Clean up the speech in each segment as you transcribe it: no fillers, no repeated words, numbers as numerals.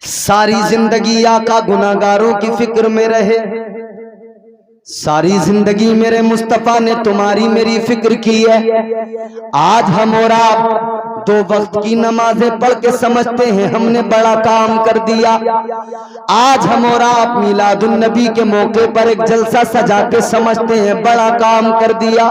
सारी जिंदगी आका गुनाहगारों की फिक्र में रहे, सारी जिंदगी मेरे मुस्तफा ने तुम्हारी मेरी फिक्र की है। आज हम और आप 2 वक्त की नमाजें पढ़ के समझते हैं हमने बड़ा काम कर दिया। आज हम और आप मिलादुन नबी के मौके पर एक जलसा सजा के समझते हैं बड़ा काम कर दिया।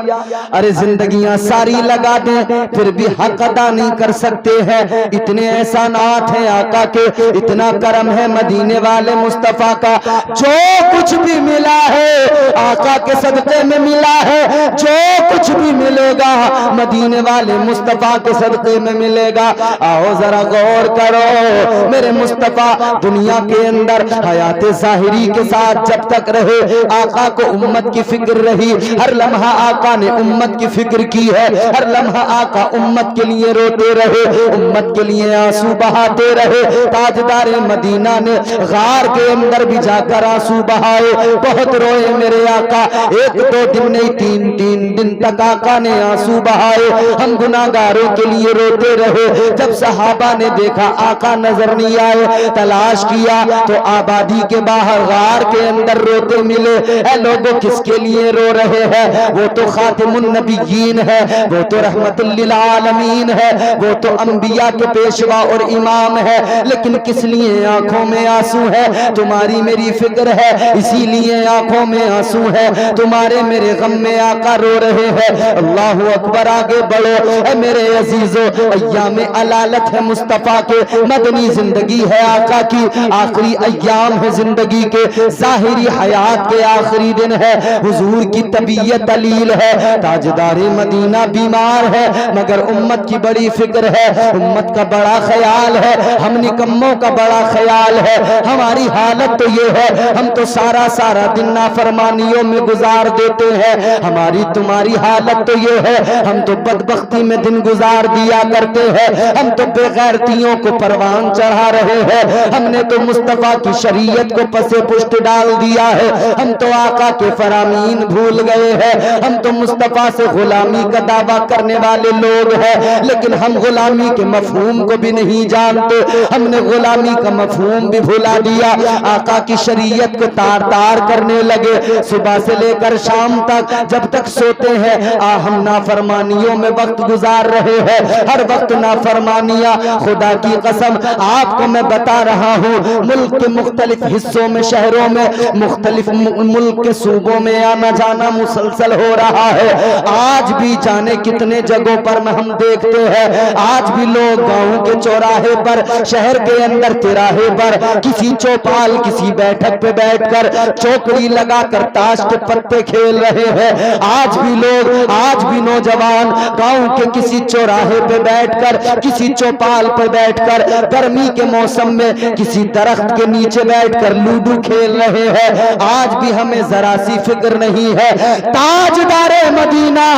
अरे जिंदगियां सारी लगा दें फिर भी हक अदा नहीं कर सकते हैं। इतने एहसानात हैं आका के, इतना करम है मदीने वाले मुस्तफा का। जो कुछ भी मिला है आका के सदके में मिला है, जो कुछ भी मिलेगा मदीने वाले मुस्तफा के सदके में मिलेगा। आओ जरा गौर करो, मेरे मुस्तफा दुनिया के अंदर हयात ज़ाहिरी के साथ जब तक रहे आका को उम्मत की फिक्र रही। हर लम्हा आका ने उम्मत की फिक्र की है, हर लम्हा आका उम्मत के लिए रोते रहे, उम्मत के लिए आंसू बहाते रहे। ताजदार मदीना ने गार के अंदर भी जाकर आंसू बहाए, बहुत रोए मेरे आका। 1-2 दिन नहीं 3-3 दिन तक आका ने आंसू बहाए। हम गुनाहगारों के लिए रोते रहे। जब सहाबा ने देखा आका नजर नहीं आए, तलाश किया तो आबादी के बाहर गार के अंदर रोते मिले। ऐ लोगों किसके लिए रो रहे हैं? वो तो खातिमुन नबिय्यीन है, वो तो रहमतुल लिल आलमीन है, वो तो अंबिया के पेशवा और इमाम है, लेकिन किस लिए आंखों में आंसू है? तुम्हारी मेरी फिक्र है इसीलिए आंखों में आंसू है। तुम्हारे मेरे गम में आका रो रहे हैं। अल्लाह अकबर, आगे बढ़ो ऐ मेरे अजीजों। अय्याम अलालत है मुस्तफा के, मदनी जिंदगी है आका की, आखिरी अय्याम है जिंदगी के, जाहिरी हयात के आखिरी दिन है। हुजूर की तबीयत दलील है, ताजदारे मदीना बीमार है, मगर उम्मत की बड़ी फिक्र है, उम्मत का बड़ा ख्याल है, हम निकम्मों का बड़ा ख्याल है। हमारी हालत तो ये है, हम तो सारा सारा दिन नाफरमानियों में गुजार देते हैं। हमारी तुम्हारी हालत तो ये है, हम तो बदबख्ती में दिन गुजार दिया करते हैं। हम तो बेगैरतियों को परवान चढ़ा रहे हैं। हमने तो मुस्तफा की शरीयत को पसे पुष्ट डाल दिया है। हम तो आका के फरामीन भूल गए हैं। हम तो मुस्तफा से गुलामी का दावा करने वाले लोग हैं, लेकिन हम गुलामी के मफहूम को भी नहीं जानते। हमने गुलामी का मफहूम भी भुला दिया। आका की शरीयत को तार तार करने लगे। सुबह से लेकर शाम तक जब तक सोते हैं हम नाफरमानियों में वक्त गुजार रहे हैं। हर वक्त नाफरमानियां, खुदा की कसम आपको मैं बता रहा हूँ, मुल्क के मुख्तलिफ हिस्सों में, शहरों में, मुख्तलिफ मुल्क के सूबों में आना जाना मुसलसल हो रहा है। आज भी जाने कितने जगहों पर हम देखते हैं, आज भी लोग गाँव के चौराहे पर, शहर के अंदर तिराहे पर किसी चौपाल किसी बैठक पे बैठकर चौकड़ी लगाकर ताश के पत्ते खेल रहे हैं। आज भी लोग, आज भी नौजवान गांव के किसी चौराहे पे बैठकर, किसी चौपाल पे बैठकर, गर्मी के मौसम में किसी दरख्त के नीचे बैठकर लूडो खेल रहे हैं। आज भी हमें जरा सी फिक्र नहीं है। ताजदारे मदीना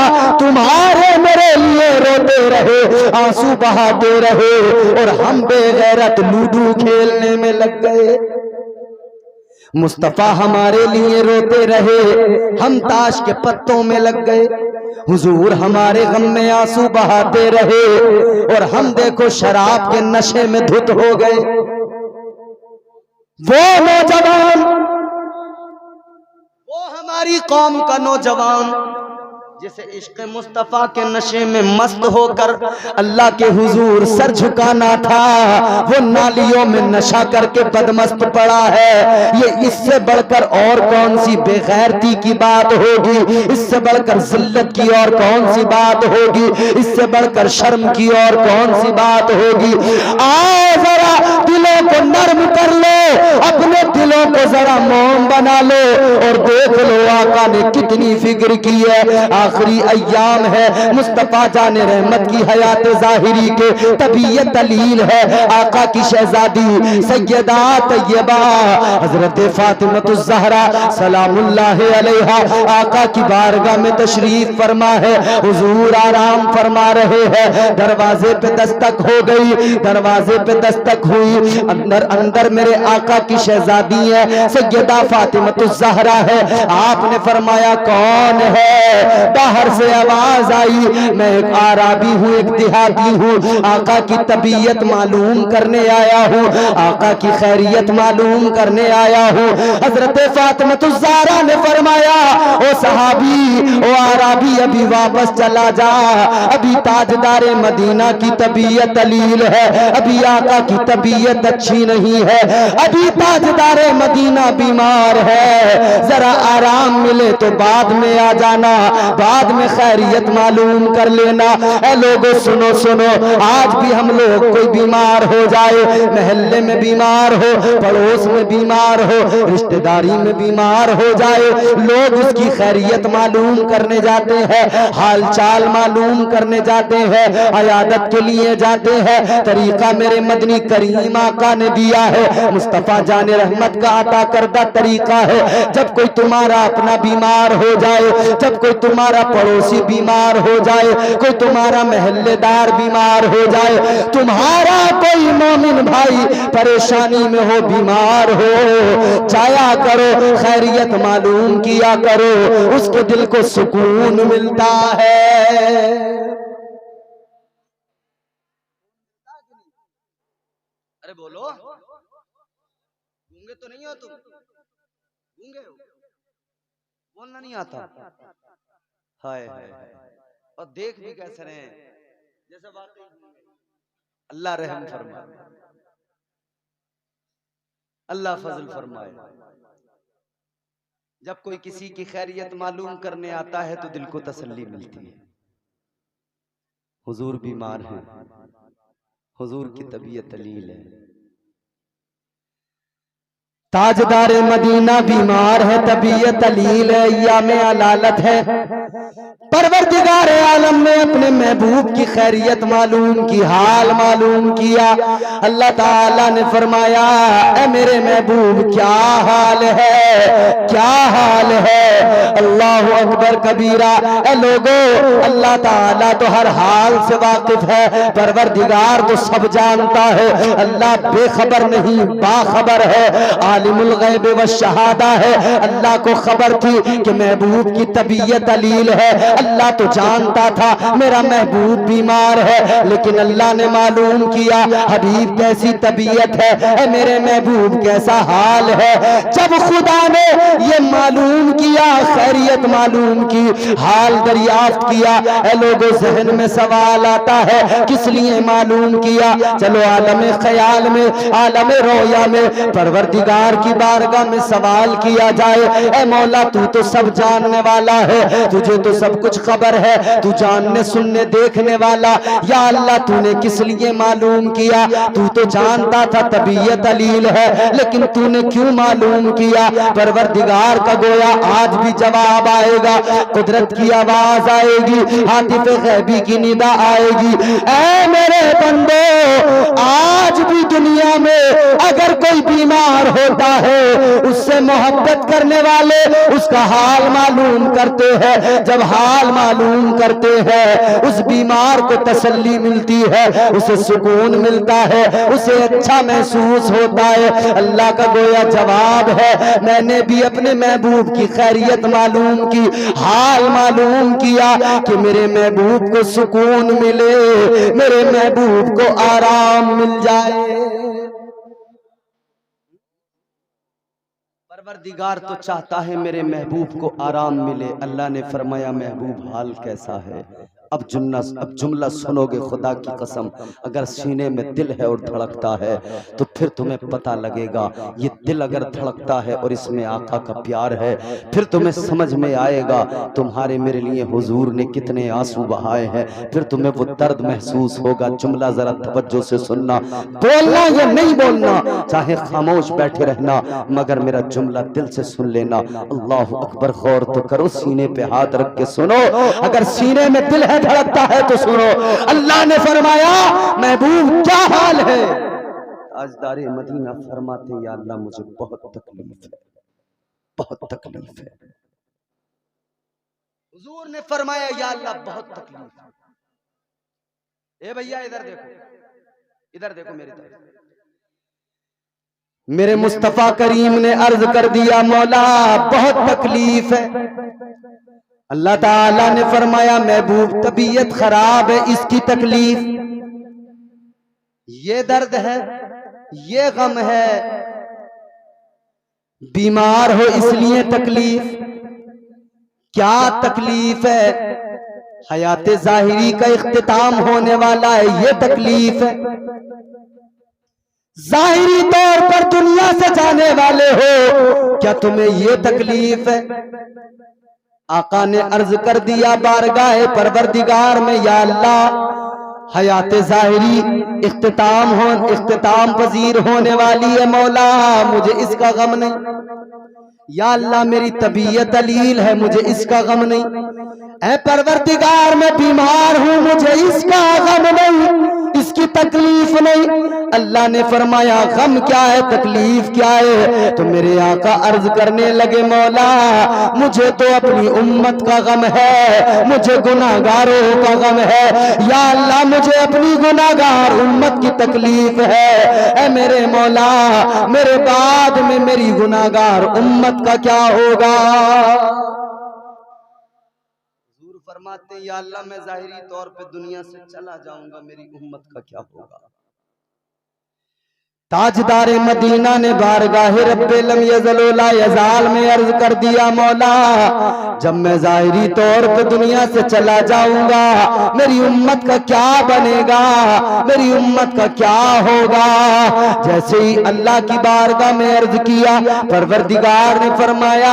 तुम्हारे मेरे लिए रोते रहे, आंसू बहाते रहे, और हम बेगैरत लूडो खेलने में लग गए। मुस्तफा हमारे लिए रोते रहे, हम ताश के पत्तों में लग गए। हुजूर हमारे गम में आंसू बहाते रहे, और हम देखो शराब के नशे में धुत हो गए। वो नौजवान, वो हमारी कौम का नौजवान जिसे इश्क मुस्तफा के नशे में मस्त होकर अल्लाह के हुजूर सर झुकाना था, वो नालियों में नशा करके बदमस्त पड़ा है। ये इससे बढ़कर और कौन सी बेगैरती की बात होगी? इससे बढ़कर जिल्लत की और कौन सी बात होगी? इससे बढ़कर शर्म की और कौन सी बात होगी? आओ जरा दिलों को नर्म कर लो, अपने दिलों को जरा मोम बना लो, और देख लो आका ने कितनी फिक्र की है। आखिरी अय्याम है, मुस्तफा जाने रहमत की हयात ज़ाहिरी के तबीयत दलील है। आका की शहजादी सैयदा तैयबा हजरत फातिमतुज़ ज़हरा सलामुल्लाह अलैहा आका की बारगाह में तशरीफ फरमा है। हुजूर आराम फरमा रहे हैं। दरवाजे पे दस्तक हो गई, दरवाजे पे दस्तक हुई। अंदर अंदर मेरे आका की शहजादी है सैयदा फातिमतुज़ ज़हरा है। आपने फरमाया कौन है? बाहर से आवाज आई, मैं एक आराबी हूँ, एक देहाती हूँ, आका की तबीयत मालूम करने आया हूँ, आका की खैरियत मालूम करने आया हूँ। हजरत फातिमतुज़ ज़हरा ने फरमाया, ओ सहाबी, ओ आराबी, अभी वापस चला जा, अभी ताजदारे मदीना की तबीयत अलील है, अभी आका की तबीयत अच्छी नहीं है, अभी ताजदारे मदीना बीमार है, जरा आराम मिले तो बाद में आ जाना, बाद में खैरियत मालूम कर लेना। ए लोगों सुनो सुनो, आज भी हम लोग कोई बीमार हो जाए, महल्ले में बीमार हो, पड़ोस में बीमार हो, रिश्तेदारी में बीमार हो जाए, लोग उसकी खैरियत मालूम करने जाते हैं, हाल चाल मालूम करने जाते हैं, अयादत के लिए जाते हैं। तरीका मेरे मदनी करीम आका ने दिया है, मुस्तफा जाने रहमत का अता करदा तरीका है। जब कोई तुम्हारा अपना बीमार हो जाए, जब कोई तुम्हारा पड़ोसी बीमार हो जाए, कोई तुम्हारा महल्लेदार बीमार हो जाए, तुम्हारा कोई मोमिन भाई परेशानी में हो, बीमार हो, जाया करो, खैरियत मालूम किया करो, उसके दिल को सुकून मिलता है। अरे बोलो, गूंगे तो नहीं हो तुम? गूंगे हो? बोलना नहीं आता? हाय हाय, और देख भी कैसे रहे जैसे वाकई। अल्लाह रहम फरमाए, अल्लाह फजल फरमाए। जब कोई किसी की खैरियत मालूम करने आता है तो दिल को तसल्ली मिलती है। हुजूर बीमार हैं, हुजूर की तबीयत अलील है, ताजदारे मदीना बीमार है, तबीयत अलील है, या में अलालत है। परवरदिगार आलम ने अपने महबूब की खैरियत मालूम की, हाल मालूम किया। अल्लाह ताला ने फरमाया, ए मेरे महबूब क्या हाल है, क्या हाल है। अल्लाह अकबर कबीरा। ए लोगो, अल्लाह ताला तो हर हाल से वाकिफ है, परवरदिगार तो सब जानता है। अल्लाह बेखबर नहीं, बाखबर है, आलिमुल गैब व शहादा है। अल्लाह को खबर थी कि महबूब की तबीयत अलील है, अल्लाह तो जानता था मेरा महबूब बीमार है, लेकिन अल्लाह ने मालूम किया हबीब कैसी तबीयत है, मेरे महबूब कैसा हाल है। जब खुदा ने ये मालूम किया, खैरियत मालूम की, हाल दरियाफ्त किया, ए लोगों जहन में सवाल आता है किस लिए मालूम किया। चलो आलम ख्याल में, आलम रोया में परवरदिगार की बारगाह में सवाल किया जाए, ए मौला तू तो सब जानने वाला है, तुझे तो सब कुछ खबर है, तू जानने सुनने देखने वाला, या अल्लाह तूने किस लिए मालूम किया। तू तो जानता था तबीयत अलील है, लेकिन तूने क्यों मालूम किया। परवरदिगार का गोया आज भी जवाब आएगा, कुदरत की आवाज आएगी, हातिफ गैबी की निदा आएगी। ऐ मेरे बंदो, आज भी दुनिया में अगर कोई बीमार होता है, उससे मोहब्बत करने वाले उसका हाल मालूम करते हैं। जब हाल मालूम करते हैं, उस बीमार को तसल्ली मिलती है, उसे सुकून मिलता है, उसे अच्छा महसूस होता है। अल्लाह का गोया जवाब है, मैंने भी अपने महबूब की खैरियत मालूम की, हाल मालूम किया कि मेरे महबूब को सुकून मिले, मेरे महबूब को आराम मिल जाए। परवरदिगार तो चाहता है मेरे महबूब को आराम मिले। अल्लाह ने फरमाया महबूब हाल कैसा है। अब जुमला सुनोगे खुदा की कसम, अगर सीने में दिल है और धड़कता है तो फिर तुम्हें पता लगेगा, ये दिल अगर धड़कता है और इसमें आका का प्यार है, फिर तुम्हें समझ में आएगा तुम्हारे मेरे लिए हुजूर ने कितने आंसू बहाए हैं, फिर तुम्हें वो दर्द महसूस होगा। जुमला जरा तवज्जो से सुनना, बोलना या नहीं बोलना, चाहे खामोश बैठे रहना, मगर मेरा जुमला दिल से सुन लेना। अल्लाह अकबर, गौर तो करो, सीने पे हाथ रख के सुनो, अगर सीने में दिल है धड़कता है तो सुनो। अल्लाह ने फरमाया महबूब क्या हाल है। ताजदारे मदीना फरमाते, या अल्लाह मुझे बहुत तकलीफ है, बहुत तकलीफ है। हुजूर ने फरमाया या अल्लाह बहुत तकलीफ है। ए भैया इधर देखो, इधर देखो मेरी तरफ। मेरे मुस्तफा करीम ने अर्ज कर दिया, मौला बहुत तकलीफ है। अल्लाह ताला ने फरमाया, महबूब तबीयत खराब है, इसकी तकलीफ, ये दर्द है, ये गम है, बीमार हो इसलिए तकलीफ। क्या तकलीफ है? हयाते जाहिरी का इख्तिताम होने वाला है, ये तकलीफ है। जाहिरी तौर पर दुनिया से जाने वाले हो, क्या तुम्हें ये तकलीफ है? आका ने अर्ज कर दिया बारगाह परवरदिगार में, या अल्लाह हयाते जाहिरी इख्तिताम पजीर होने वाली है, मौला मुझे इसका गम नहीं। या अल्लाह मेरी तबीयत अलील है, मुझे इसका गम नहीं। ऐ परवरदिगार मैं बीमार हूं, मुझे इसका गम नहीं, इसकी तकलीफ नहीं। अल्लाह ने फरमाया, गम क्या है, तकलीफ क्या है? तो मेरे आका अर्ज करने लगे, मौला मुझे तो अपनी उम्मत का गम है, मुझे गुनाहगारों का गम है। या अल्लाह मुझे अपनी गुनाहगार उम्मत की तकलीफ है। ऐ मेरे मौला, मेरे बाद में मेरी गुनाहगार उम्मत का क्या होगा? हुजूर फरमाते हैं, या अल्लाह मैं जाहिरी तौर पे दुनिया से चला जाऊंगा, मेरी उम्मत का क्या होगा? ताजदार मदीना ने बारगाहे रब्बे लम यज़ल ला यज़ाल में अर्ज कर दिया, मौला जब मैं जाहिरी तौर पे दुनिया से चला जाऊंगा, मेरी उम्मत का क्या बनेगा, मेरी उम्मत का क्या होगा? जैसे ही अल्लाह की बारगाह में अर्ज किया, परवरदिगार ने फरमाया,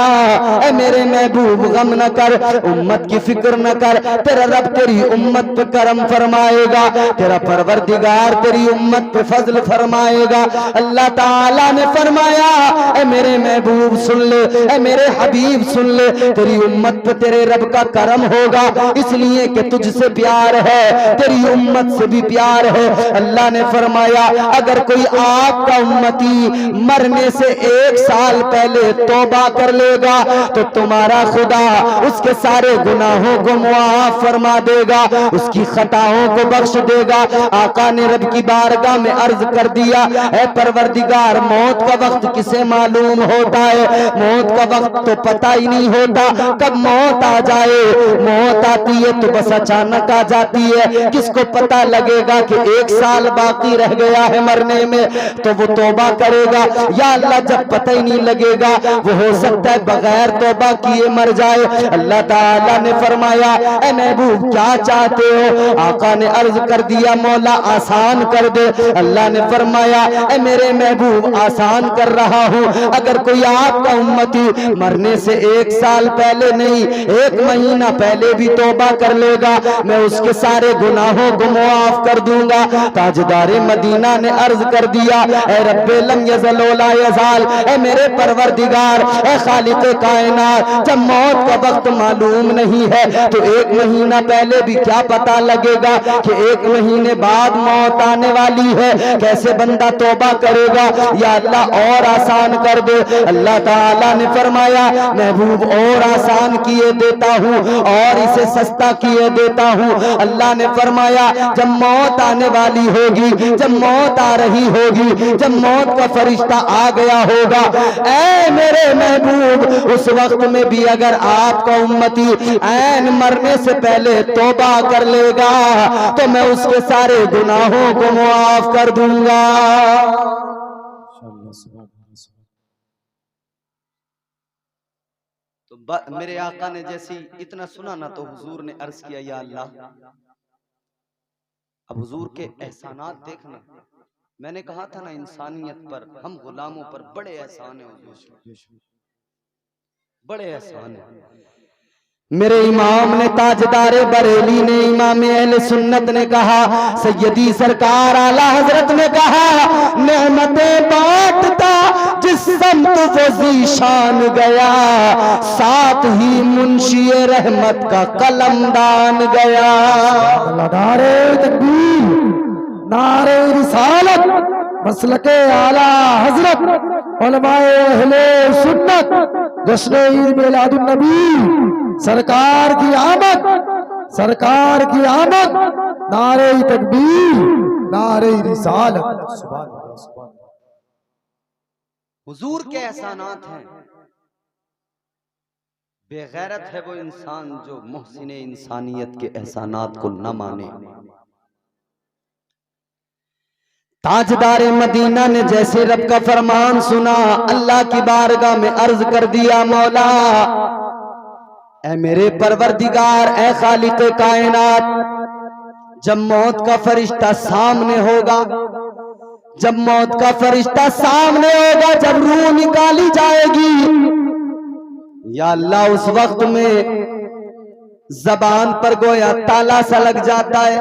ऐ मेरे महबूब गम न कर, उम्मत की फिक्र न कर, तेरा रब तेरी उम्मत पे करम फरमाएगा, तेरा परवरदिगार तेरी उम्मत पे फजल फरमाएगा। अल्लाह ताला ने फरमाया, ऐ मेरे महबूब सुन ले, ऐ मेरे हबीब सुन ले, तेरी उम्मत पे तेरे रब का करम होगा, इसलिए कि तुझसे प्यार है, तेरी उम्मत से भी प्यार है। अल्लाह ने फरमाया, अगर कोई आपका उम्मती मरने से 1 साल पहले तौबा कर लेगा तो तुम्हारा खुदा उसके सारे गुनाहों को मुआफ फरमा देगा, उसकी खताओं को बख्श देगा। आका ने रब की बारगाह में अर्ज कर दिया, ऐ परवरदिगार मौत का वक्त किसे मालूम होता है? मौत का वक्त तो पता ही नहीं होता, कब मौत आ जाए। मौत आती है तो बस अचानक आ जाती है, किसको पता लगेगा कि 1 साल बाकी रह गया है मरने में, तो वो तौबा करेगा। या अल्लाह जब पता ही नहीं लगेगा, वो हो सकता है बगैर तौबा किए मर जाए। अल्लाह ताला ने फरमाया, ऐ महबूब क्या चाहते हो? आका ने अर्ज कर दिया, मौला आसान कर दे। अल्लाह ने फरमाया, ऐ मेरे महबूब आसान कर रहा हूं, अगर कोई आपका उम्मती मरने से 1 साल पहले नहीं 1 महीना पहले भी तौबा कर लेगा, मैं उसके सारे गुनाहों को मुआफ कर दूंगा। ताजदारे मदीना ने अर्ज कर दिया, ऐ रब्बे लम यज़ल ला यज़ाल, ऐ मेरे परवरदिगार, ऐ खालिक़े कायनात, जब मौत का वक्त मालूम नहीं है तो 1 महीना पहले भी क्या पता लगेगा कि 1 महीने बाद मौत आने वाली है? कैसे बंदा तौबा करेगा? या अल्लाह और आसान कर दे। अल्लाह ताला ने फरमाया, महबूब और आसान किए देता हूँ और इसे सस्ता किए देता हूँ। अल्लाह ने फरमाया, जब मौत आने वाली होगी, जब मौत आ रही होगी, जब मौत का फरिश्ता आ गया होगा, ऐ मेरे महबूब उस वक्त में भी अगर आपका उम्मती ऐन मरने से पहले तौबा कर लेगा तो मैं उसके सारे गुनाहों को मुआफ कर दूंगा। तो मेरे आका ने जैसी इतना सुना ना, तो हुजूर ने अर्ज किया, या अल्लाह अब हुजूर के एहसानात देखना। मैंने कहा था ना, इंसानियत पर, हम गुलामों पर बड़े एहसान है हुजूर, बड़े एहसान है। मेरे इमाम ने ताजदारे बरेली ने, इमाम अहले सुन्नत ने कहा, सैयदी सरकार आला हजरत ने कहा, नेमतें बांटता जिस समत वो ज़ीशान गया, साथ ही मुंशी रहमत का कलमदान गया। नारे तकबीर, नारे रिसालत, मसलके आला हजरत, उलमाए अहले सुन्नत, जश्न ईद मिलादुन नबी, सरकार की आमद, सरकार की आमद, नारे तकबीर, नारे रिसालत। सुभान अल्लाह, सुभान अल्लाह। हुजूर के एहसानात हैं। बेगैरत है वो इंसान जो मुहसिन इंसानियत के एहसानात को न माने। ताजदार मदीना ने जैसे रब का फरमान सुना, अल्लाह की बारगाह में अर्ज कर दिया, मौला ऐ मेरे परवरदिगार, ऐ खालिक कायनात, जब मौत का फरिश्ता सामने होगा, जब मौत का फरिश्ता सामने होगा, जब रूह निकाली जाएगी, या अल्लाह उस वक्त में जबान पर गोया ताला सा लग जाता है,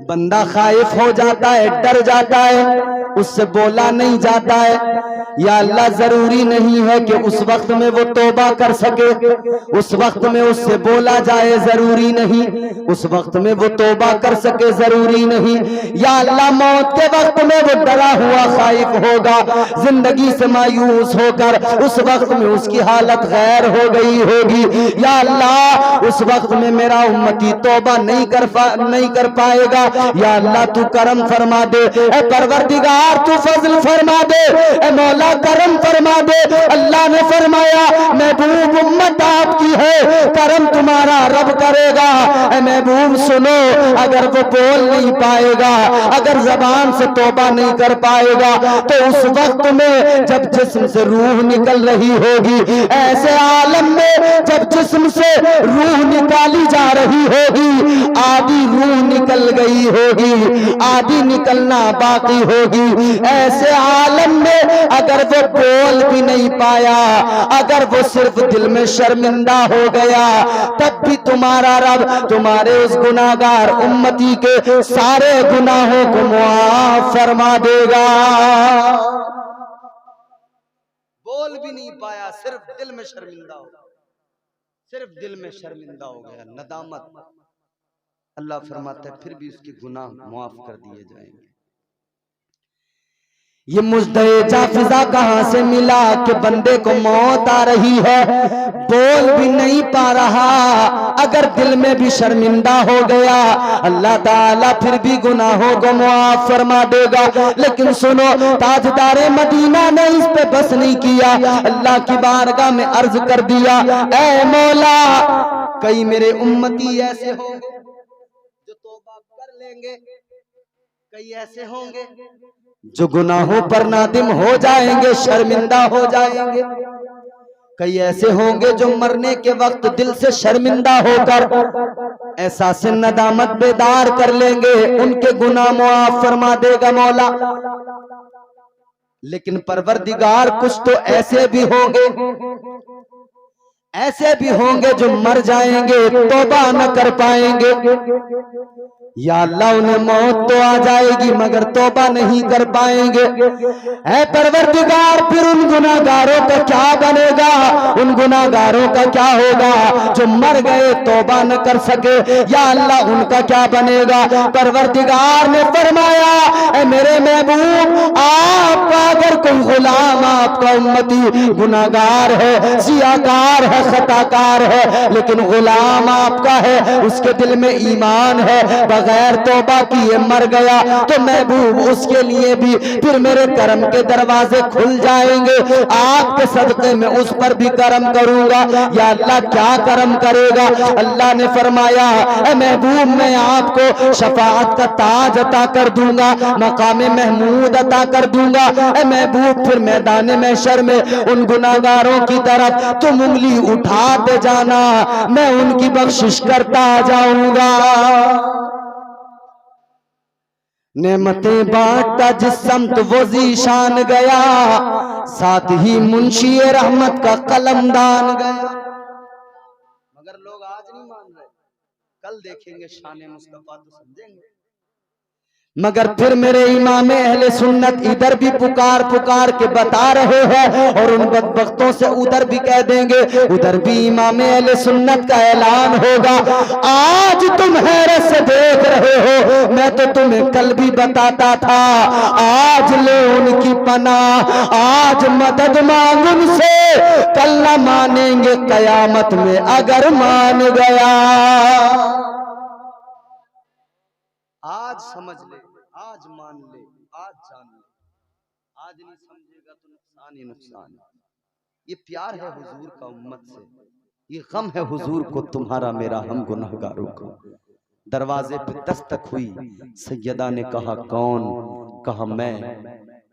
बंदा खाइफ हो जाता है, डर जाता है, उससे बोला नहीं जाता है। या अल्लाह जरूरी नहीं है कि उस वक्त में वो तौबा कर सके, उस वक्त में उससे बोला जाए जरूरी नहीं, उस वक्त में वो तौबा कर सके जरूरी नहीं। या अल्लाह मौत के वक्त में वो डरा हुआ खाइफ होगा, जिंदगी से मायूस होकर उस वक्त में उसकी हालत गैर हो गई होगी। या अल्लाह उस वक्त में मेरा उम्मती तौबा नहीं कर पाएगा। या अल्लाह तू करम फरमा दे, ए परवरदिगार तू फजल फरमा दे, ए मौला करम फरमा दे। अल्लाह ने फरमाया महबूब उम्मत आपकी है, करम तुम्हारा रब करेगा। ए महबूब सुनो, अगर वो बोल नहीं पाएगा, अगर जबान से तौबा नहीं कर पाएगा, तो उस वक्त में जब जिस्म से रूह निकल रही होगी, ऐसे आलम में जब जिस्म से रूह निकाली जा रही होगी, आधी रूह निकल गई होगी, आधी निकलना बाकी होगी, ऐसे आलम में अगर वो बोल भी नहीं पाया, अगर वो सिर्फ दिल में शर्मिंदा हो गया, तब भी तुम्हारा रब तुम्हारे उस गुनाहगार उम्मती के सारे गुनाहों को मुआफ फरमा देगा। बोल भी नहीं पाया, सिर्फ दिल में शर्मिंदा हो, सिर्फ दिल में शर्मिंदा हो गया, नदामत, अल्लाह फरमाता है फिर भी उसके गुनाह मुआफ कर दिए जाएंगे। ये मुजदे जाफिजा कहां से मिला कि बंदे को मौत आ रही है, बोल भी नहीं पा रहा, अगर दिल में भी शर्मिंदा हो गया, अल्लाह ताला फिर भी गुनाहों को मुआफ फरमा देगा। लेकिन सुनो, ताजदारे मदीना ने इस पे बस नहीं किया, अल्लाह की बारगाह में अर्ज कर दिया, ऐ मौला कई मेरे उम्मती ऐसे होंगे जो तौबा कर लेंगे, कई ऐसे होंगे जो गुनाहों पर नादिम हो जाएंगे, शर्मिंदा हो जाएंगे, कई ऐसे होंगे जो मरने के वक्त दिल से शर्मिंदा होकर एहसास नदामत बेदार कर लेंगे, उनके गुनाह मुआफ फरमा देगा मौला। लेकिन परवरदिगार कुछ तो ऐसे भी होंगे, ऐसे भी होंगे जो मर जाएंगे, तौबा न कर पाएंगे। या अल्लाह उन्हें मौत तो आ जाएगी मगर तौबा नहीं कर पाएंगे। ऐ परवरदिगार फिर उन गुनाहगारों का क्या बनेगा, उन गुनाहगारों का क्या होगा जो मर गए तौबा न कर सके। या अल्लाह उनका क्या बनेगा। परवरदिगार ने फरमाया, ऐ मेरे महबूब आपका अगर कोई गुलाम, आपका उम्मती गुनाहगार है, सियाकार है, खताकार है, लेकिन गुलाम आपका है, उसके दिल में ईमान है, बगैर तौबा किए मर गया, तो महबूब उसके लिए भी फिर मेरे करम के दरवाजे खुल जाएंगे, आपके सदके में उस पर भी करम करूंगा। या अल्लाह क्या करम करेगा। अल्लाह ने फरमाया, ऐ महबूब मैं आपको शफाअत का ताज अता कर दूंगा, मकाम महमूद अता कर दूंगा। ऐ महबूब फिर मैदान महशर में उन गुनाहगारों की तरफ तुम उंगली उठाते जाना, मैं उनकी बख्शिश करता जाऊंगा। नेमतें बांटता जिस समत वो जीशान गया, साथ ही मुंशी रहमत का कलमदान गया। मगर लोग आज नहीं मान रहे, कल देखेंगे शान मुस्तफा तो समझेंगे। मगर फिर मेरे इमाम अहले सुन्नत इधर भी पुकार पुकार के बता रहे हैं, और उन बदबख्तों से उधर भी कह देंगे, उधर भी इमाम अहले सुन्नत का ऐलान होगा। आज तुम हैरत से देख रहे हो, मैं तो तुम्हें कल भी बताता था, आज ले उनकी पनाह, आज मदद मांग उनसे, कल न मानेंगे कयामत में अगर मान गया। आज समझ ले, आज मान ले, आज जान ले, आज नहीं समझेगा तो नुकसान ही नुकसान है। ये प्यार है हुजूर का उम्मत से, ये गम है हुजूर को तुम्हारा मेरा हम गुनहगारों का। दरवाजे पे दस्तक हुई, सैयदा ने कहा कौन? कहा मैं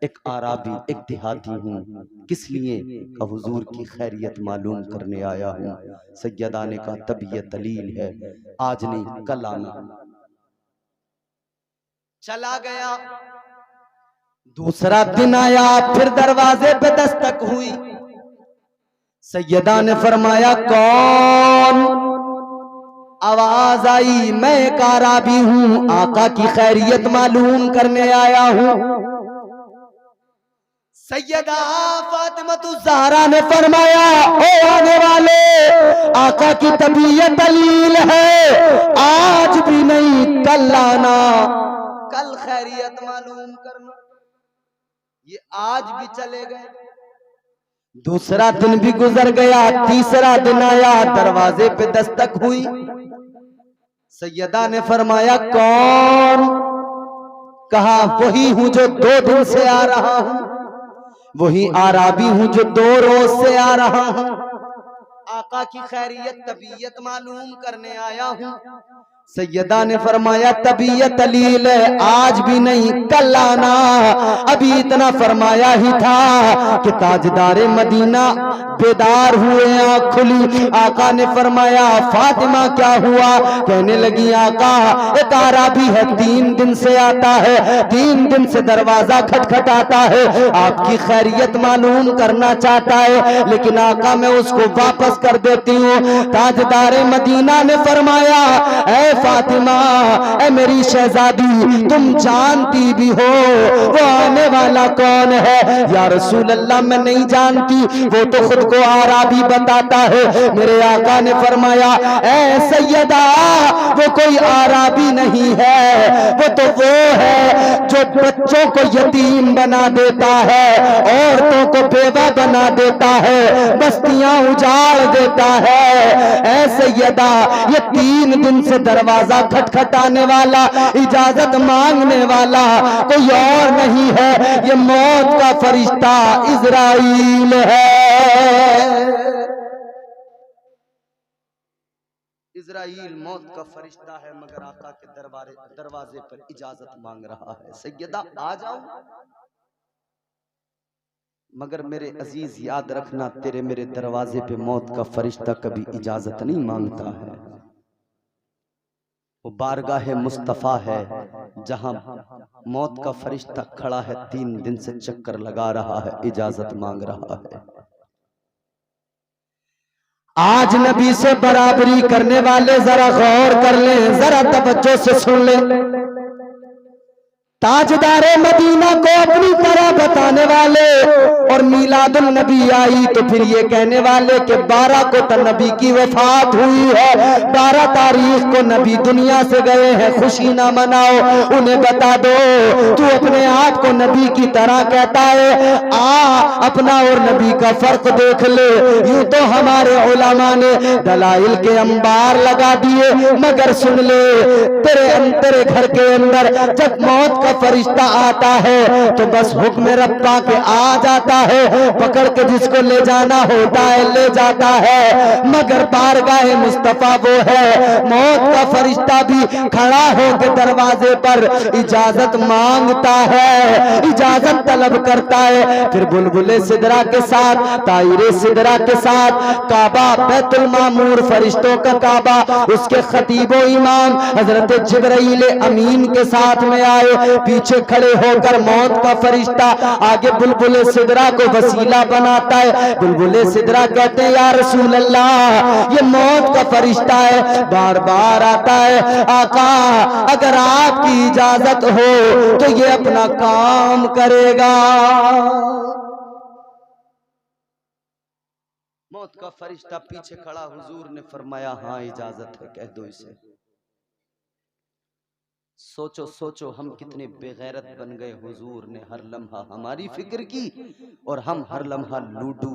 एक आराबी, एक देहाती हूँ। किस लिए? कहा हुजूर की खैरियत मालूम करने आया हूँ। सैयदा ने कहा तबीयत दलील है, आज नहीं कल आना। चला गया। दूसरा दिन आया, फिर दरवाजे पे दस्तक हुई। सैयदा ने फरमाया कौन? आवाज आई मैं एक आराबी हूं, आका की खैरियत मालूम करने आया हूं। सैयदा फातिमतुज़ ज़हरा ने फरमाया ओ आने वाले, आका की तबीयत दलील है, आज भी नहीं कल आना, कल खैरियत मालूम करना। ये आज भी चले गए। दूसरा दिन भी गुजर गया, तीसरा दिन आया, दरवाजे पे दस्तक हुई। सैयदा ने फरमाया कौन? कहा वही हूं जो 2 दिन से आ रहा हूं, वही आराबी हूं जो 2 रोज से आ रहा हूं। आका की खैरियत तबीयत मालूम करने आया हूं। सैयदा ने फरमाया तबीयत दलील है, आज भी नहीं कल आना। अभी इतना फरमाया ही था कि ताजदारे मदीना बेदार हुए, आँख खुली। आका ने फरमाया फातिमा क्या हुआ? कहने लगी आका एक आराबी है, 3 दिन से आता है, 3 दिन से दरवाजा खटखटाता है, आपकी खैरियत मालूम करना चाहता है, लेकिन आका मैं उसको वापस कर देती हूँ। ताजदारे मदीना ने फरमाया ऐ फातिमा, ऐ मेरी शहजादी, तुम जानती भी हो वो आने वाला कौन है? या रसूल अल्लाह मैं नहीं जानती, वो तो खुद को आराबी बताता है। मेरे आका ने फरमाया ऐ सैयदा, वो कोई आराबी नहीं है, वो तो वो है जो बच्चों को यतीम बना देता है, औरतों को बेवा बना देता है, बस्तियां उजाड़ देता है। ऐ सैयदा, ये 3 दिन से दरवाजा खटखटाने वाला, इजाजत मांगने वाला कोई और नहीं है, ये मौत का फरिश्ता इजराइल है। इजराइल मौत का फरिश्ता है, मगर आका के दरवाजे पर इजाजत मांग रहा है। सैयदा आ जाओ, मगर मेरे अजीज याद रखना, तेरे मेरे दरवाजे पे मौत का फरिश्ता कभी इजाजत नहीं मांगता है। वो बारगाह मुस्तफा है जहां मौत का फरिश्ता खड़ा है, 3 दिन से चक्कर लगा रहा है, इजाजत मांग रहा है। आज नबी से बराबरी करने वाले जरा गौर कर लें, जरा तवज्जो से सुन लें। ताजदारे मदीना को अपनी तरह बताने वाले, और मीलादुन नबी आई तो फिर ये कहने वाले कि 12 को तो नबी की वफात हुई है, 12 तारीख को नबी दुनिया से गए हैं, खुशी ना मनाओ। उन्हें बता दो तू अपने आप को नबी की तरह कहता है, आ अपना और नबी का फर्क देख ले। यूं तो हमारे उलमा ने दलाइल के अंबार लगा दिए, मगर सुन ले, तेरे घर के अंदर जब मौत का फरिश्ता आता है तो बस हुक्म रब्बा के आ जाता है, पकड़ के जिसको ले जाना होता है ले जाता है। मगर बारगाह मुस्तफा वो है, मौत का फरिश्ता भी खड़ा होकर दरवाजे पर इजाजत मांगता है, इजाजत तलब करता है। फिर बुलबुले सिदरा के साथ, तायरे सिदरा के साथ, काबा बैतुल मामूर फरिश्तों का काबा, उसके खतीबो इमाम हजरत जिब्राइल अमीन के साथ में आए। पीछे खड़े होकर मौत का फरिश्ता आगे बुलबुले सिदरा को वसीला बनाता है। बुलबुले सिदरा कहते हैं या रसूल अल्लाह, ये मौत का फरिश्ता है, बार बार आता है। आका अगर आपकी इजाजत हो तो ये अपना काम करेगा। मौत का फरिश्ता पीछे खड़ा, हुजूर ने फरमाया हाँ इजाजत है, कह दो इसे। सोचो सोचो हम कितने बेगैरत बन गए। हुजूर ने हर लम्हा हमारी फिक्र की और हम हर लम्हा लूडू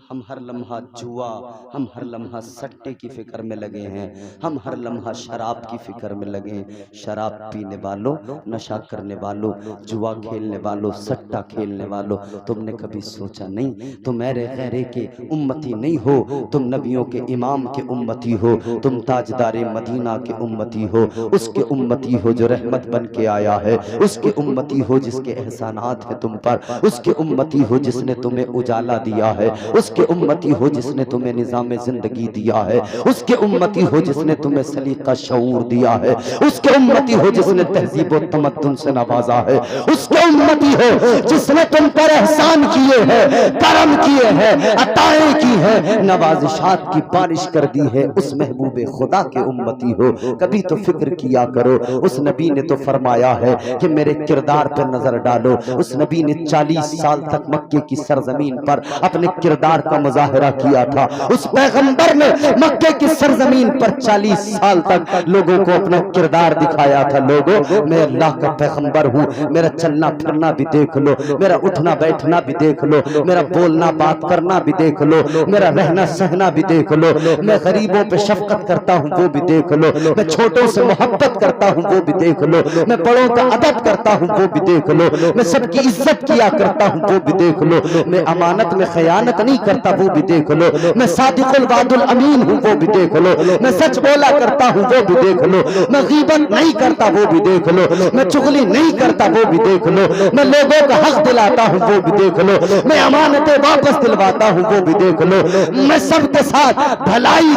हम हर लम्हा जुआ, हम हर लम्हा सट्टे की फिक्र में लगे हैं, हम हर लम्हा शराब की फिक्र में लगे हैं। शराब पीने वालों, नशा करने वालों, जुआ खेलने वालों, सट्टा खेलने वालों, तुमने कभी सोचा नहीं तुम मेरे गैरे के उम्मती नहीं हो, तुम नबियों के इमाम के उम्मती हो, तुम ताजदारे मदीना के उम्मती हो, उसके उम्मती हो जो रहमत बन के आया है, उसके उम्मती हो जिसके एहसानात है तुम पर, उसके उम्मती हो जिसने तुम्हें उजाला दिया है, उसके उम्मती हो जिसने तुम्हें निजाम जिंदगी दिया है, उसके उम्मती हो जिसने तुम्हें सलीका शऊर दिया है, उसके उम्मती हो जिसने तहजीब व तमद्दुन से नवाजा है, उसके उम्मती हो जिसने तुम पर एहसान किए हैं, करम किए हैं, अताएं की है, नवाजिशात की बारिश कर दी है, उस महबूबे खुदा के उम्मती हो। कभी तो फिक्र किया करो, उस नबी ने तो फरमाया है कि मेरे किरदार पर नजर डालो। उस नबी ने 40 साल तक मक्के की सरजमीन पर अपने किरदार का मुजाहरा किया था। उस पैगंबर ने मक्के की सरजमीन पर 40 साल तक लोगों को अपना किरदार दिखाया था। लोगों, मैं अल्लाह का पैगंबर हूँ, मेरा चलना फिरना भी देख लो, मेरा उठना बैठना भी देख लो, मेरा बोलना बात करना भी देख लो, मेरा रहना सहना भी देख लो, मैं गरीबों पे शफकत करता हूँ वो भी देख लो, मैं छोटों से मोहब्बत करता हूँ वो भी देख लो, मैं बड़ों का अदब करता हूँ वो भी देख लो, मैं सबकी इज्जत किया करता हूँ वो भी देख लो, मैं अमानत में खयानत नहीं करता वो भी देख लो, मैं सादिकुल वादुल अमीन हूँ वो भी देख लो, मैं सच बोला करता हूँ वो भी देख लो, मैं गीबत नहीं करता वो भी देख लो, मैं चुगली नहीं करता वो भी देख लो, मैं लोगों का हक दिलाता हूँ वो भी देख लो, मैं अमानतें वापस दिलवाता हूँ वो भी देख लो, मैं सबके साथ भलाई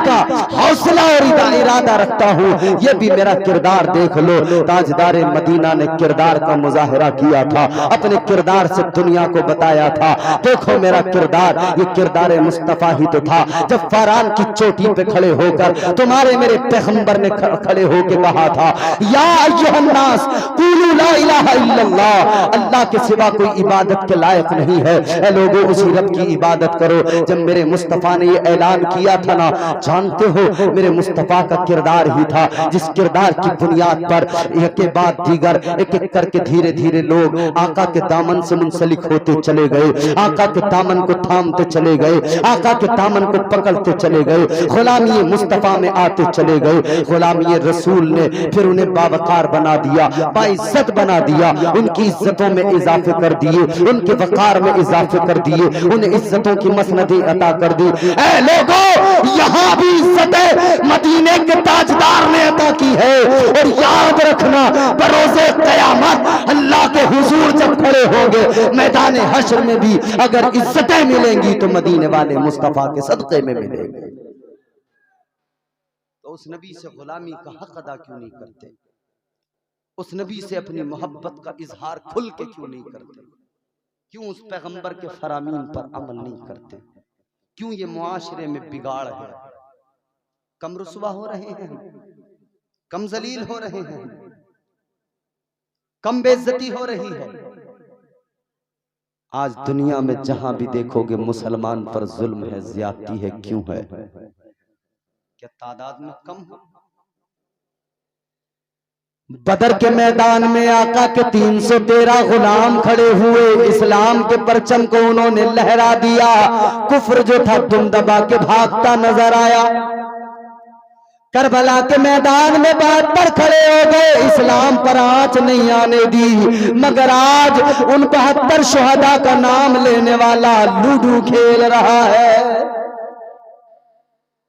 का हौसला और इरादा रखता हूँ, ये भी मेरा किरदार देख लो। ताजदारे मदीना ने किरदार का मुजाहरा किया था, अपने किरदार से दुनिया को बताया था, देखो मेरा किरदार, ये किरदार मुस्तफा ही तो था। जब फरान की चोटी पे खड़े होकर तुम्हारे मेरे पैगंबर ने खड़े होकर कहा था, या अय्युहन्नास कुलू ला इलाहा इल्लल्लाह, अल्लाह के सिवा कोई इबादत के लायक नहीं है, ऐ लोगों उसी रब की इबादत करो। जब मेरे मुस्तफा ने ये ऐलान किया था ना, जानते हो मेरे मुस्तफा का किरदार ही था, जिस किरदार की बुनियाद पर एक के बाद दीगर एक एक करके धीरे धीरे लोग आका के दामन से मुंसलिक होते चले गए, आका के दामन को थामते चले गए, आका के दामन को पकड़ते चले गए, गुलामी मुस्तफा में आते चले गए। गुलामी रसूल ने फिर उन्हें बावकार बना दिया, बाइज्जत बना दिया, उनकी इज्जतों में इजाफे कर दिए, उनके वकार में इजाफे कर दिए, उन्हें इज्जतों की मसनदें अता कर दी। ऐ लोगों, यहाँ भी इज्जतें मदीने के ताजदार ने अता की है, और याद रखना बरोज़े क़यामत अल्लाह के हुजूर जब खड़े होंगे मैदान हश्र में भी अगर इज्जतें मिलेंगी तो मदीने वाले मुस्तफा के सदक़े में मिलेंगे। तो उस नबी से गुलामी का हक अदा क्यों नहीं करते? उस नबी से अपनी मोहब्बत का इजहार खुल के क्यों नहीं करते? क्यों उस पैगंबर के फरामीन पर अमल नहीं करते? क्यों ये मुआशरे में बिगाड़ है? कम रुसवा हो रहे हैं, कम जलील हो रहे हैं, कम बेइज्जती हो रही है। आज दुनिया में जहां भी देखोगे मुसलमान पर जुल्म है, ज्यादती है, क्यों है? क्या तादाद में कम हो? बदर के मैदान में आका के 313 गुलाम खड़े हुए, इस्लाम के परचम को उन्होंने लहरा दिया, कुफ्र जो था दुम दबा के भागता नजर आया। करबला के मैदान में 72 खड़े हो गए, इस्लाम पर आंच नहीं आने दी, मगर आज उन 72 शुहदा का नाम लेने वाला लूडो खेल रहा है।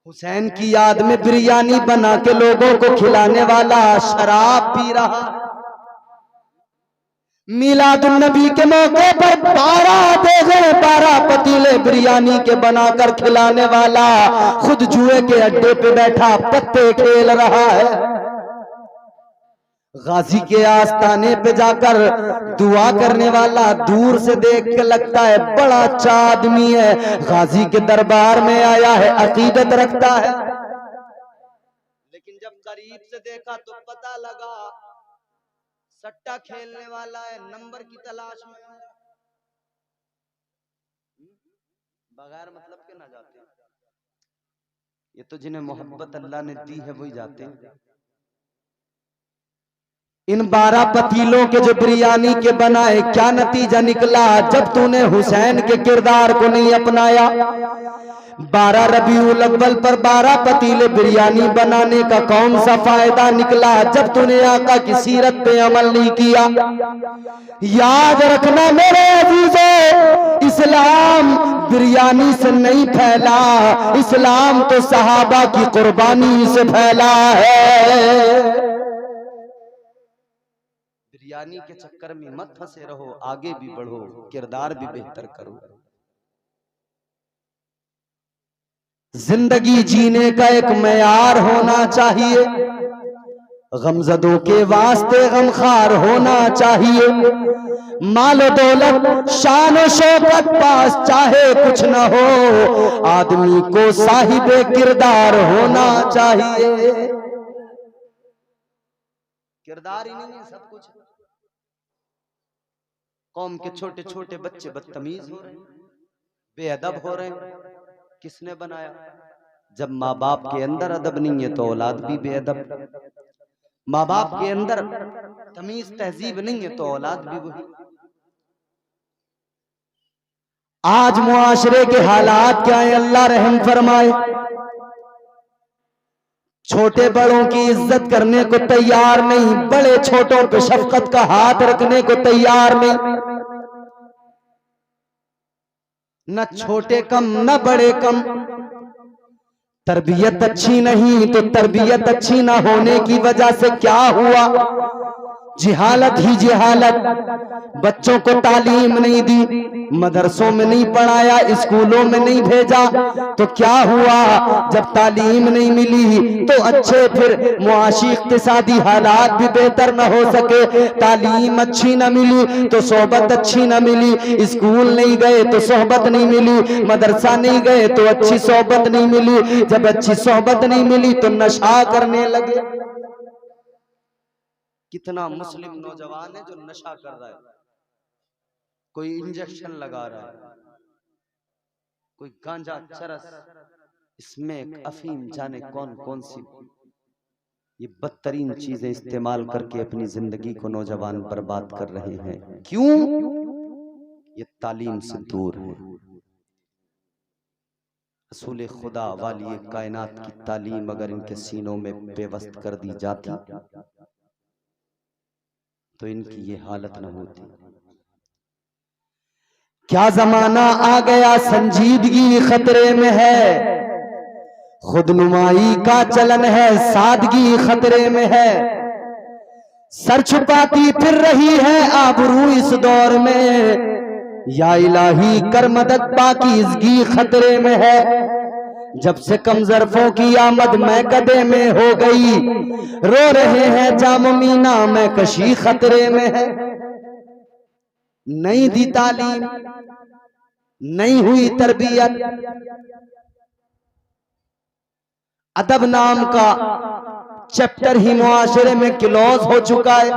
हुसैन की याद में बिरयानी बना के लोगों को खिलाने वाला शराब पी रहा। मिलादुन नबी के मौके पर 12 पतीले बिरयानी के बनाकर खिलाने वाला खुद जुए के अड्डे पे बैठा पत्ते खेल रहा है। गाजी के आस्ताने पे जाकर दुआ करने वाला दूर से देख के लगता है बड़ा अच्छा आदमी है, गाजी के दरबार में आया है, अकीदत रखता है, लेकिन जब करीब से देखा तो पता लगा सट्टा खेलने वाला है, नंबर की तलाश में। बगैर मतलब के ना जाते, ये तो जिन्हें मोहब्बत अल्लाह ने दी है वही जाते हैं। इन 12 पतीलों के जो बिरयानी के बनाए, क्या नतीजा निकला जब तूने हुसैन के किरदार को नहीं अपनाया। 12 रबीउल अव्वल पर 12 पतीले बिरयानी बनाने का कौन सा फायदा निकला जब तूने आका की सीरत पे अमल नहीं किया। याद रखना मेरे अजीजों, इस्लाम बिरयानी से नहीं फैला, इस्लाम तो सहाबा की कुर्बानी से फैला है। बिरयानी के चक्कर में मत फंसे रहो, आगे भी बढ़ो, किरदार भी बेहतर करो। जिंदगी जीने का एक मयार होना चाहिए, गमजदों के वास्ते गमखार होना चाहिए। मालो दौलत शान और शौकत पास चाहे कुछ न हो, आदमी को साहिबे किरदार होना चाहिए। किरदार ही नहीं है सब कुछ। कौम के छोटे छोटे बच्चे बदतमीज हो रहे हैं, बेअदब हो रहे हैं। किसने बनाया? जब माँ बाप के अंदर अदब नहीं है तो औलाद भी बेअदब। माँ बाप के अंदर तमीज तहजीब नहीं है तो औलाद भी वही। आज मुआशरे के हालात क्या है, अल्लाह रहम फरमाए। छोटे बड़ों की इज्जत करने को तैयार नहीं, बड़े छोटों पे शफकत का हाथ रखने को तैयार नहीं। न छोटे कम न बड़े कम। तरबियत अच्छी नहीं तो तरबियत अच्छी ना होने की वजह से क्या हुआ? जिहालत ही जिहालत। बच्चों को तालीम नहीं दी, मदरसों में नहीं पढ़ाया, स्कूलों में नहीं भेजा, तो क्या हुआ? जब तालीम नहीं मिली तो अच्छे फिर मुआशी इक्तिसादी हालात भी बेहतर न हो सके। तालीम अच्छी न मिली तो सोहबत अच्छी न मिली, स्कूल नहीं गए तो सोहबत नहीं मिली, मदरसा नहीं गए तो अच्छी सोहबत नहीं मिली। जब अच्छी सोहबत नहीं मिली तो नशा करने लगे। कितना मुस्लिम नौजवान है जो नशा कर रहा है, कोई इंजेक्शन लगा रहा है, कोई गांजा चरस, इसमें अफीम, जाने कौन कौन सी ये बदतरीन चीजें इस्तेमाल करके अपनी जिंदगी को नौजवान बर्बाद कर रहे हैं। क्यों? ये तालीम से दूर है। रसूल खुदा वाली कायनात की तालीम अगर इनके सीनों में बेवस्त कर दी जाती तो इनकी ये हालत न होती। क्या जमाना आ गया, संजीदगी खतरे में है, खुदनुमाई का चलन है, सादगी खतरे में है। सर छुपाती फिर रही है आबरू इस दौर में, या इलाही कर मदद पाकीज़गी खतरे में है। जब से कम ज़र्फ़ों की आमद मैकदे में हो गई, रो रहे हैं जाम मीना में कशी खतरे में है। नहीं दी तालीम, नहीं हुई तरबियत, अदब नाम का चैप्टर ही मुआशरे में क्लोज हो चुका है।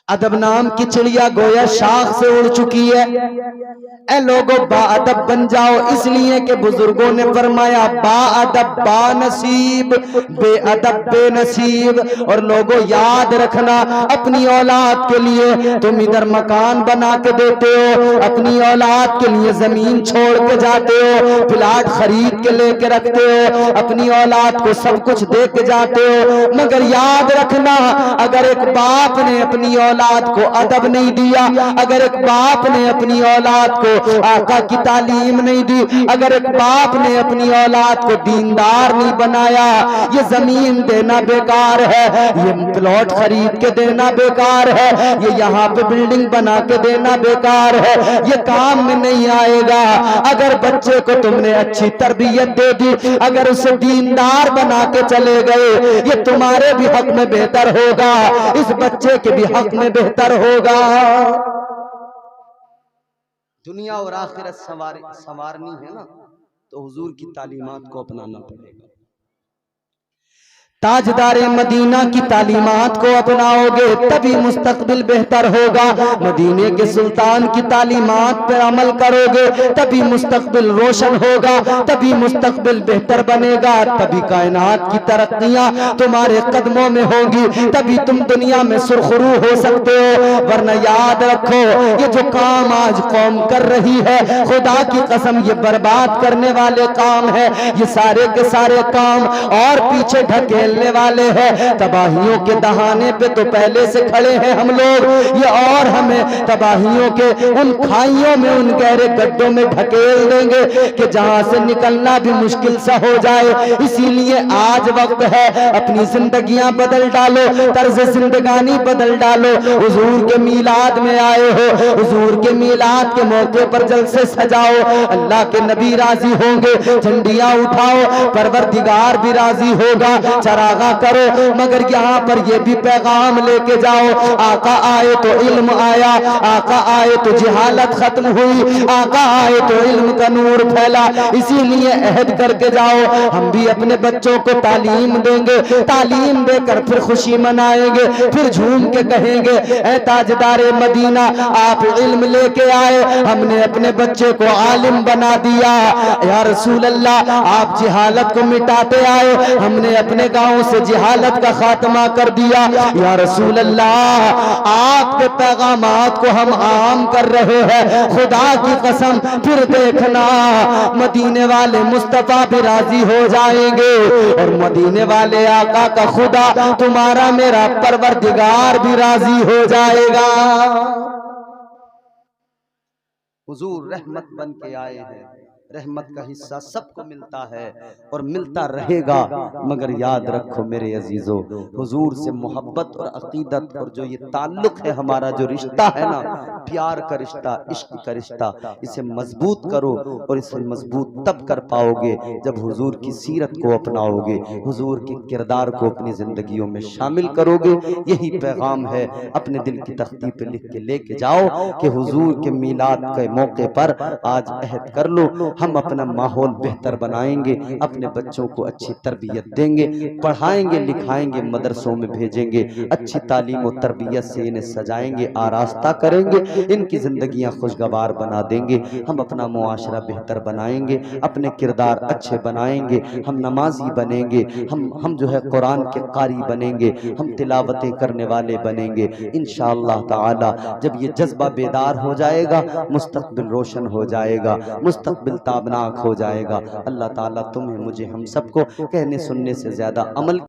अदब नाम की चिड़िया गोया शाख से उड़ चुकी है। ए लोगों बाअदब बन जाओ, इसलिए कि बुजुर्गों ने फरमाया बाअदब बानसीब, बेअदब बेनसीब। और लोगों याद रखना, अपनी औलाद के लिए तुम इधर मकान बना के देते हो, अपनी औलाद के लिए जमीन छोड़ के जाते हो, प्लाट खरीद के लेके रखते हो, अपनी औलाद को सब कुछ दे के जाते हो, मगर याद रखना अगर एक बाप ने अपनी औलाद को अदब नहीं दिया, अगर एक बाप ने अपनी औलाद को आका की तालीम नहीं दी, अगर एक बाप ने अपनी औलाद को दीनदार नहीं बनाया, ये जमीन देना बेकार है, ये प्लॉट खरीद के देना बेकार है, ये यहाँ पे बिल्डिंग बना के देना बेकार है, ये काम में नहीं आएगा। अगर बच्चे को तुमने अच्छी तरबियत दे दी, अगर उसे दीनदार बना के चले गए, ये तुम्हारे भी हक में बेहतर होगा, इस बच्चे के भी हक में बेहतर होगा। दुनिया और आखिरत संवारनी है ना, तो हुजूर की तालीमात को अपनाना पड़ेगा। ताजदारे मदीना की तालीमात को अपनाओगे तभी मुस्तकबिल बेहतर होगा। मदीने के सुल्तान की तालीमात पर अमल करोगे तभी मुस्तकबिल रोशन होगा, तभी मुस्तकबिल बेहतर बनेगा, तभी कायनात की तरक्कियां तुम्हारे कदमों में होंगी, तभी तुम दुनिया में सुरखरू हो सकते हो। वरना याद रखो, ये जो काम आज कौम कर रही है, खुदा की कसम ये बर्बाद करने वाले काम है। ये सारे के सारे काम और पीछे ढकेलने वाले हैं। तबाहियों के दहाने पे तो पहले से खड़े हैं हम लोग, ये और हमें तबाहियों के उन खाइयों में, उन गहरे गड्ढों में ढकेल देंगे कि जहां से निकलना भी मुश्किल सा हो जाए। इसीलिए आज वक्त है, अपनी जिंदगियां बदल डालो, तर्ज जिंदगानी बदल डालो। हुजूर के मीलाद में आए हो, हुजूर के मीलाद के मौके पर जलसे सजाओ, अल्लाह के नबी राजी होंगे। झंडियां उठाओ, परवरदिगार भी राजी होगा। चरागा करो, मगर यहाँ पर ये भी पैगाम लेके जाओ, आका आए तो इल्म आया, आका आए तो जिहालत खत्म हुई, आका आए तो इल्म का नूर फैला। इसीलिए अहद करके जाओ, हम भी अपने बच्चों को तालीम देंगे, तालीम देकर फिर खुशी मनाएंगे, फिर झूम के कहेंगे ऐ ताजदारे मदीना आप इल्म लेके आए, हमने अपने बच्चे को आलिम बना दिया। या रसूल अल्लाह आप जिहालत को मिटाते आए, हमने अपने गांव से जिहालत का खात्मा कर दिया। या रसूल अल्लाह आपके पैगामात को हम आम कर रहे हैं, खुदा की कसम फिर देखना मदीने वाले मुस्तफा भी राजी हो जाएंगे और मदीने वाले आका का खुदा तुम्हारा मेरा परवरदिगार भी राजी हो जाएगा। हुजूर रहमत बन के आए हैं, रहमत का हिस्सा सबको मिलता है और मिलता रहेगा। मगर याद रखो मेरे अजीजों, हुजूर से मोहब्बत और अकीदत और जो ये ताल्लुक है, हमारा जो रिश्ता है ना, प्यार का रिश्ता, इश्क का रिश्ता, इसे मजबूत करो। और इसे मजबूत तब कर पाओगे जब हुजूर की सीरत को अपनाओगे, हुजूर के किरदार को अपनी जिंदगियों में शामिल करोगे। यही पैगाम है, अपने दिल की तख्ती पे लिख के लेके जाओ कि हुजूर के मीलाद के मौके पर आज अहद कर लो, हम अपना माहौल बेहतर बनाएंगे, अपने बच्चों को अच्छी तरबियत देंगे, पढ़ाएंगे लिखाएंगे, मदरसों में भेजेंगे, अच्छी तालीम और तरबियत से इन्हें सजाएंगे, आरास्ता करेंगे, इनकी जिंदगियां खुशगवार बना देंगे। हम अपना मुआशरा बेहतर बनाएंगे, अपने किरदार अच्छे बनाएंगे, हम नमाजी बनेंगे, हम जो है कुरान के कारी बनेंगे, हम तिलावतें करने वाले बनेंगे। इंशाअल्लाह ताला जब ये जज्बा बेदार हो जाएगा, मुस्तकबिल रोशन हो जाएगा, मुस्तकबिल ताबनाक हो जाएगा। अल्लाह ताला तुम्हें, मुझे, हम सबको कहने सुनने से ज्यादा अमल